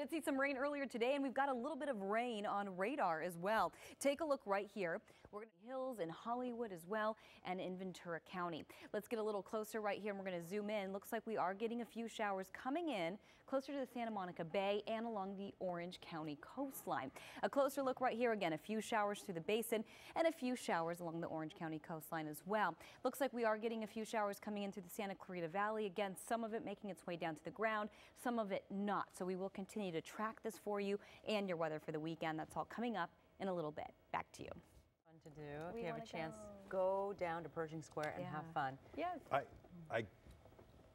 did see some rain earlier today, and we've got a little bit of rain on radar as well. Take a look right here. We're going to hills in Hollywood as well and in Ventura County. Let's get a little closer right here, and we're going to zoom in. Looks like we are getting a few showers coming in closer to the Santa Monica Bay and along the Orange County coastline. A closer look right here again, a few showers through the basin and a few showers along the Orange County coastline as well. Looks like we are getting a few showers coming in through the Santa Clarita Valley. Again, some of it making its way down to the ground, some of it not. So we will continue to track this for you and your weather for the weekend. That's all coming up in a little bit. Back to you. Fun to do. If you have a chance, go down to Pershing Square and have fun. Yes.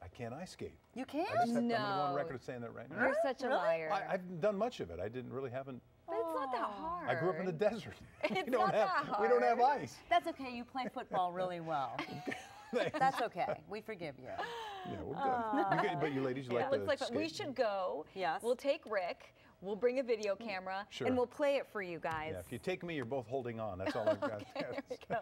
I can't ice skate. You can't? I'm going to go on record saying that right now. You're such a liar. I've done much of it. I haven't. But it's not that hard. I grew up in the desert. It's not that hard. We don't have ice. That's okay. You play football really well. That's okay. We forgive you. Yeah, we're good. But you ladies, you like to skate. We should go. Yes. We'll take Rick. We'll bring a video camera. Sure. And we'll play it for you guys. Yeah, if you take me, you're both holding on. That's all I've got. There we go.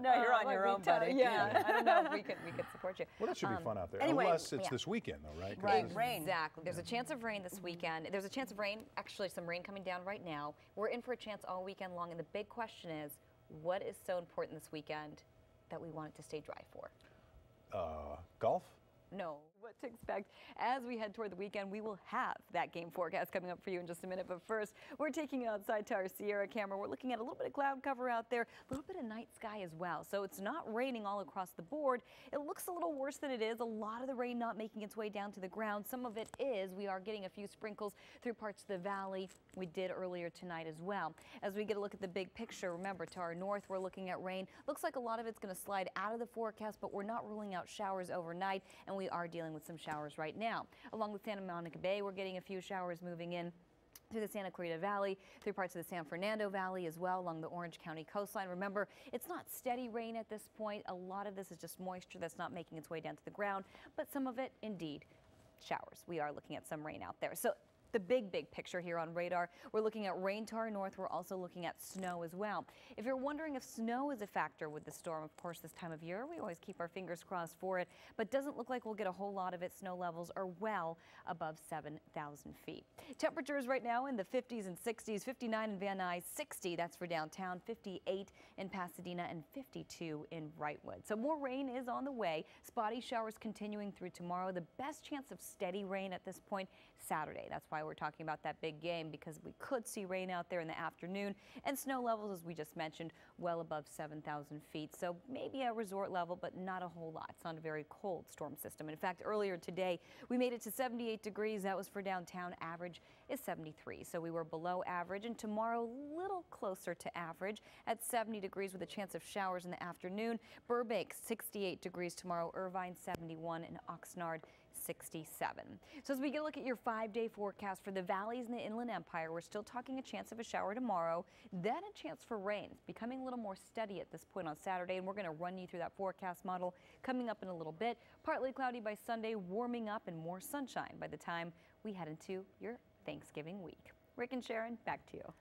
No, you're on your own, buddy. Yeah, I don't know if we could support you. Well, that should be fun out there. Anyway, unless it's this weekend, though, right? Right, rain. Exactly. There's a chance of rain this weekend. There's a chance of rain, actually some rain coming down right now. We're in for a chance all weekend long, and the big question is, what is so important this weekend that we want it to stay dry for? Golf? No. What to expect as we head toward the weekend. We will have that game forecast coming up for you in just a minute. But first, we're taking you outside to our Sierra camera. We're looking at a little bit of cloud cover out there, a little bit of night sky as well. So it's not raining all across the board. It looks a little worse than it is. A lot of the rain not making its way down to the ground. Some of it is. We are getting a few sprinkles through parts of the valley. We did earlier tonight as well. As we get a look at the big picture, remember, to our north, we're looking at rain. Looks like a lot of it's going to slide out of the forecast, but we're not ruling out showers overnight, and we are dealing with some showers right now. Along the Santa Monica Bay, we're getting a few showers moving in through the Santa Clarita Valley, through parts of the San Fernando Valley as well, along the Orange County coastline. Remember, it's not steady rain at this point. A lot of this is just moisture that's not making its way down to the ground, but some of it, indeed, showers. We are looking at some rain out there. So the big picture here on radar, we're looking at rain to our north. We're also looking at snow as well. If you're wondering if snow is a factor with the storm, of course, this time of year, we always keep our fingers crossed for it, but doesn't look like we'll get a whole lot of it. Snow levels are well above 7,000 feet. Temperatures right now in the 50s and 60s, 59 in Van Nuys, 60, that's for downtown, 58 in Pasadena, and 52 in Wrightwood. So more rain is on the way. Spotty showers continuing through tomorrow. The best chance of steady rain at this point, Saturday. That's why we're talking about that big game, because we could see rain out there in the afternoon, and snow levels, as we just mentioned, well above 7,000 feet. So maybe a resort level, but not a whole lot. It's not a very cold storm system. In fact, earlier today, we made it to 78 degrees. That was for downtown. Average is 73. So we were below average, and tomorrow, a little closer to average at 70 degrees with a chance of showers in the afternoon. Burbank, 68 degrees tomorrow. Irvine, 71, and Oxnard, 67. So as we get a look at your 5-day forecast for the valleys in the Inland Empire, we're still talking a chance of a shower tomorrow, then a chance for rain. It's becoming a little more steady at this point on Saturday, and we're going to run you through that forecast model coming up in a little bit. Partly cloudy by Sunday, warming up and more sunshine by the time we head into your Thanksgiving week. Rick and Sharon, back to you.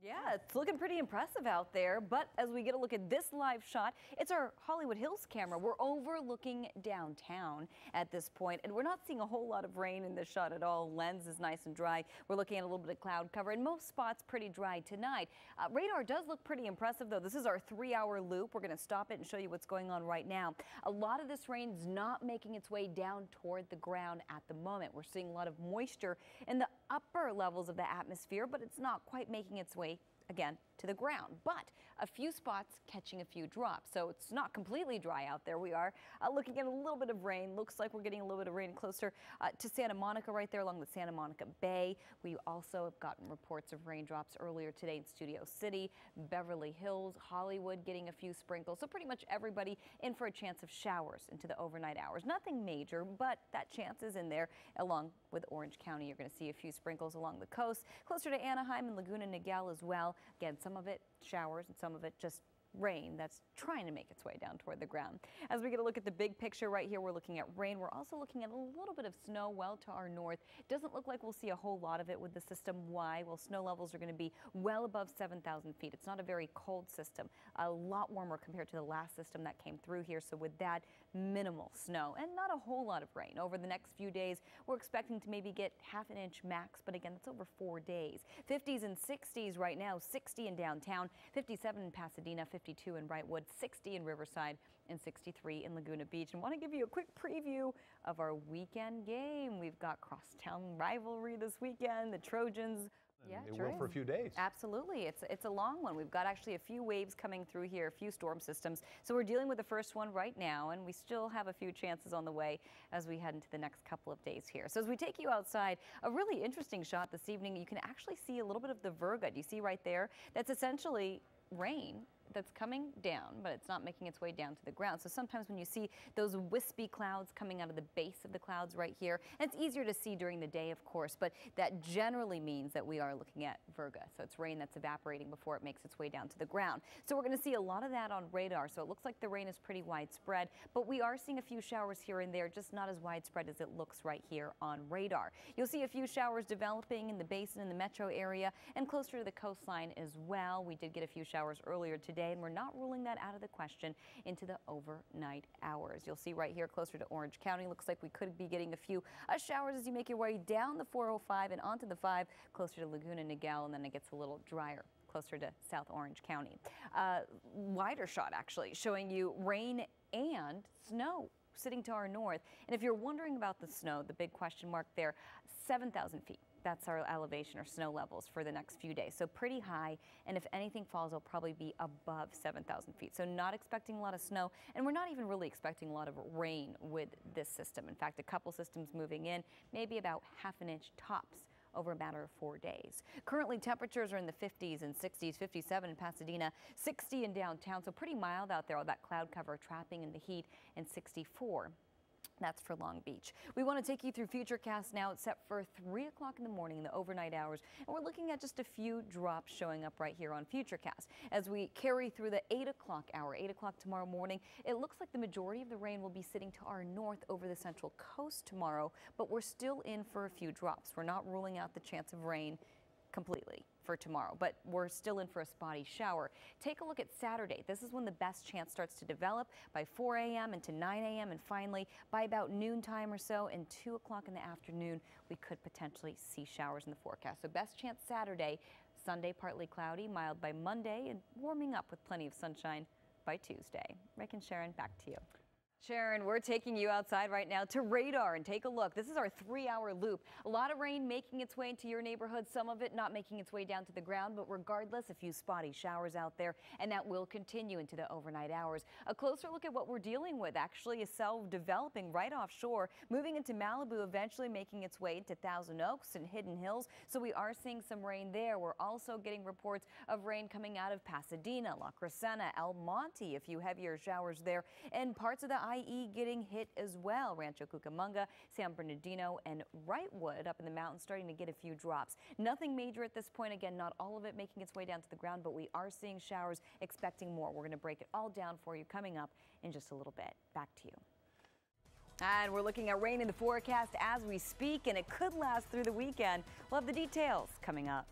Yeah, it's looking pretty impressive out there, but as we get a look at this live shot, it's our Hollywood Hills camera. We're overlooking downtown at this point, and we're not seeing a whole lot of rain in this shot at all. Lens is nice and dry. We're looking at a little bit of cloud cover, and most spots pretty dry tonight. Radar does look pretty impressive, though. This is our 3-hour loop. We're going to stop it and show you what's going on right now. A lot of this rain's not making its way down toward the ground at the moment. We're seeing a lot of moisture in the upper levels of the atmosphere, but it's not quite making its way again to the ground, but a few spots catching a few drops. So it's not completely dry out there. We are looking at a little bit of rain. Looks like we're getting a little bit of rain closer to Santa Monica right there along the Santa Monica Bay. We also have gotten reports of raindrops earlier today in Studio City, Beverly Hills, Hollywood getting a few sprinkles. So pretty much everybody in for a chance of showers into the overnight hours. Nothing major, but that chance is in there. Along with Orange County, you're going to see a few sprinkles along the coast, closer to Anaheim and Laguna Niguel as well. Again, some of it showers and some of it just rain that's trying to make its way down toward the ground. As we get a look at the big picture right here, we're looking at rain. We're also looking at a little bit of snow well to our north. Doesn't look like we'll see a whole lot of it with the system. Why? Well, snow levels are going to be well above 7,000 feet. It's not a very cold system, a lot warmer compared to the last system that came through here. So with that, minimal snow and not a whole lot of rain. Over the next few days, we're expecting to maybe get half an inch max, but again, that's over 4 days. 50s and 60s right now, 60 in downtown, 57 in Pasadena, 52 in Wrightwood, 60 in Riverside, and 63 in Laguna Beach. And want to give you a quick preview of our weekend game. We've got crosstown rivalry this weekend. The Trojans. Yeah, it will for a few days. Absolutely. It's a long one. We've got actually a few waves coming through here, a few storm systems. So we're dealing with the first one right now, and we still have a few chances on the way as we head into the next couple of days here. So as we take you outside, a really interesting shot this evening. You can actually see a little bit of the virga. Do you see right there? That's essentially rain that's coming down, but it's not making its way down to the ground. So sometimes when you see those wispy clouds coming out of the base of the clouds right here, and it's easier to see during the day, of course, but that generally means that we are looking at virga. So it's rain that's evaporating before it makes its way down to the ground. So we're going to see a lot of that on radar. So it looks like the rain is pretty widespread, but we are seeing a few showers here and there, just not as widespread as it looks right here on radar. You'll see a few showers developing in the basin in the metro area and closer to the coastline as well. We did get a few showers earlier today, and we're not ruling that out of the question into the overnight hours. You'll see right here closer to Orange County, looks like we could be getting a few showers as you make your way down the 405 and onto the 5 closer to Laguna Niguel, and then it gets a little drier closer to South Orange County. Wider shot actually showing you rain and snow sitting to our north. And if you're wondering about the snow, the big question mark there, 7,000 feet. That's our elevation or snow levels for the next few days. So pretty high, and if anything falls, it'll probably be above 7,000 feet. So not expecting a lot of snow, and we're not even really expecting a lot of rain with this system. In fact, a couple systems moving in, maybe about half an inch tops over a matter of 4 days. Currently, temperatures are in the 50s and 60s, 57 in Pasadena, 60 in downtown, so pretty mild out there, all that cloud cover trapping in the heat, and 64. That's for Long Beach. We want to take you through Futurecast now. It's set for 3 o'clock in the morning in the overnight hours, and we're looking at just a few drops showing up right here on Futurecast. As we carry through the 8 o'clock hour, 8 o'clock tomorrow morning, it looks like the majority of the rain will be sitting to our north over the central coast tomorrow, but we're still in for a few drops. We're not ruling out the chance of rain completely for tomorrow, but we're still in for a spotty shower. Take a look at Saturday. This is when the best chance starts to develop by 4 a.m. into 9 a.m. and finally by about noontime or so and 2 o'clock in the afternoon, we could potentially see showers in the forecast. So best chance Saturday, Sunday partly cloudy, mild by Monday, and warming up with plenty of sunshine by Tuesday. Rick and Sharon, back to you. Sharon, we're taking you outside right now to radar and take a look. This is our 3-hour loop. A lot of rain making its way into your neighborhood, some of it not making its way down to the ground, but regardless, a few spotty showers out there, and that will continue into the overnight hours. A closer look at what we're dealing with, actually a cell developing right offshore, moving into Malibu, eventually making its way into Thousand Oaks and Hidden Hills, so we are seeing some rain there. We're also getting reports of rain coming out of Pasadena, La Crescenta, El Monte, a few heavier showers there, and parts of the IE getting hit as well. Rancho Cucamonga, San Bernardino, and Wrightwood up in the mountains starting to get a few drops. Nothing major at this point. Again, not all of it making its way down to the ground, but we are seeing showers, expecting more. We're going to break it all down for you coming up in just a little bit. Back to you. And we're looking at rain in the forecast as we speak, and it could last through the weekend. We'll have the details coming up.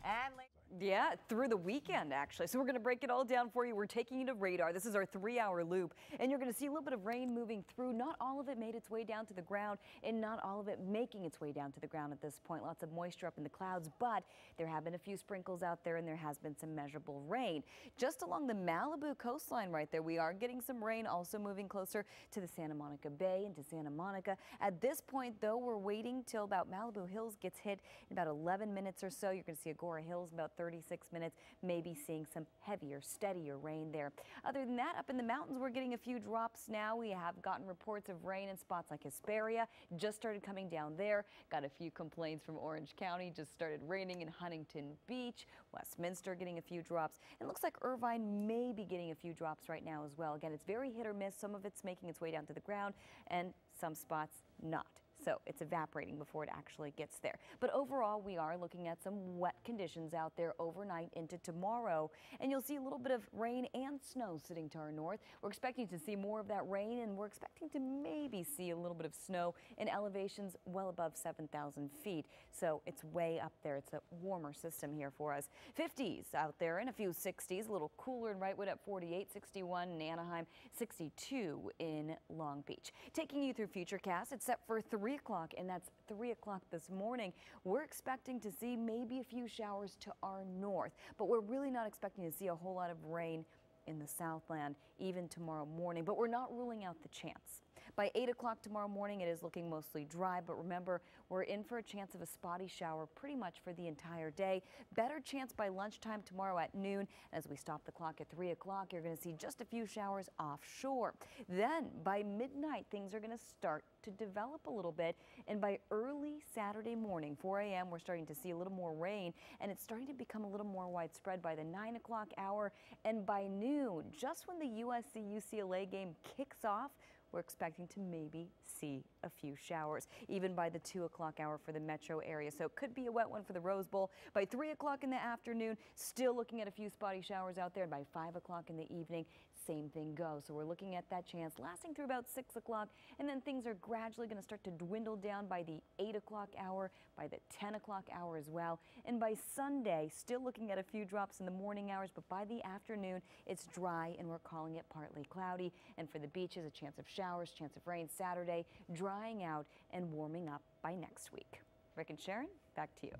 And yeah, through the weekend, actually. So we're going to break it all down for you. We're taking you to radar. This is our 3-hour loop, and you're going to see a little bit of rain moving through. Not all of it made its way down to the ground, and not all of it making its way down to the ground at this point. Lots of moisture up in the clouds, but there have been a few sprinkles out there, and there has been some measurable rain. Just along the Malibu coastline right there, we are getting some rain, also moving closer to the Santa Monica Bay and to Santa Monica. At this point, though, we're waiting till about Malibu Hills gets hit in about 11 minutes or so. You're going to see Agora Hills about 36 minutes, maybe seeing some heavier, steadier rain there. Other than that, up in the mountains, we're getting a few drops now. We have gotten reports of rain in spots like Hesperia. Just started coming down there. Got a few complaints from Orange County. Just started raining in Huntington Beach. Westminster getting a few drops. It looks like Irvine may be getting a few drops right now as well. Again, it's very hit or miss. Some of it's making its way down to the ground, and some spots not So it's evaporating before it actually gets there. But overall, we are looking at some wet conditions out there overnight into tomorrow. And you'll see a little bit of rain and snow sitting to our north. We're expecting to see more of that rain, and we're expecting to maybe see a little bit of snow in elevations well above 7,000 feet. So it's way up there. It's a warmer system here for us. 50s out there and a few 60s, a little cooler in Wrightwood at 48, 61 in Anaheim, 62 in Long Beach. Taking you through Futurecast, it's set for 3 o'clock, and that's 3 o'clock this morning. We're expecting to see maybe a few showers to our north, but we're really not expecting to see a whole lot of rain in the Southland even tomorrow morning, but we're not ruling out the chance. By 8 o'clock tomorrow morning, it is looking mostly dry, but remember, we're in for a chance of a spotty shower pretty much for the entire day. Better chance by lunchtime tomorrow at noon. As we stop the clock at 3 o'clock, you're going to see just a few showers offshore. Then by midnight, things are going to start to develop a little bit, and by early Saturday morning, 4 a.m., we're starting to see a little more rain, and it's starting to become a little more widespread by the 9 o'clock hour, and by noon, just when the USC-UCLA game kicks off, we're expecting to maybe see a few showers, even by the 2 o'clock hour for the metro area. So it could be a wet one for the Rose Bowl. By 3 o'clock in the afternoon, still looking at a few spotty showers out there. And by 5 o'clock in the evening, same thing goes. So we're looking at that chance lasting through about 6 o'clock. And then things are gradually going to start to dwindle down by the 8 o'clock hour, by the 10 o'clock hour as well. And by Sunday, still looking at a few drops in the morning hours, but by the afternoon, it's dry and we're calling it partly cloudy. And for the beaches, a chance of showers, chance of rain Saturday, drying out and warming up by next week. Rick and Sharon, back to you.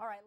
All right.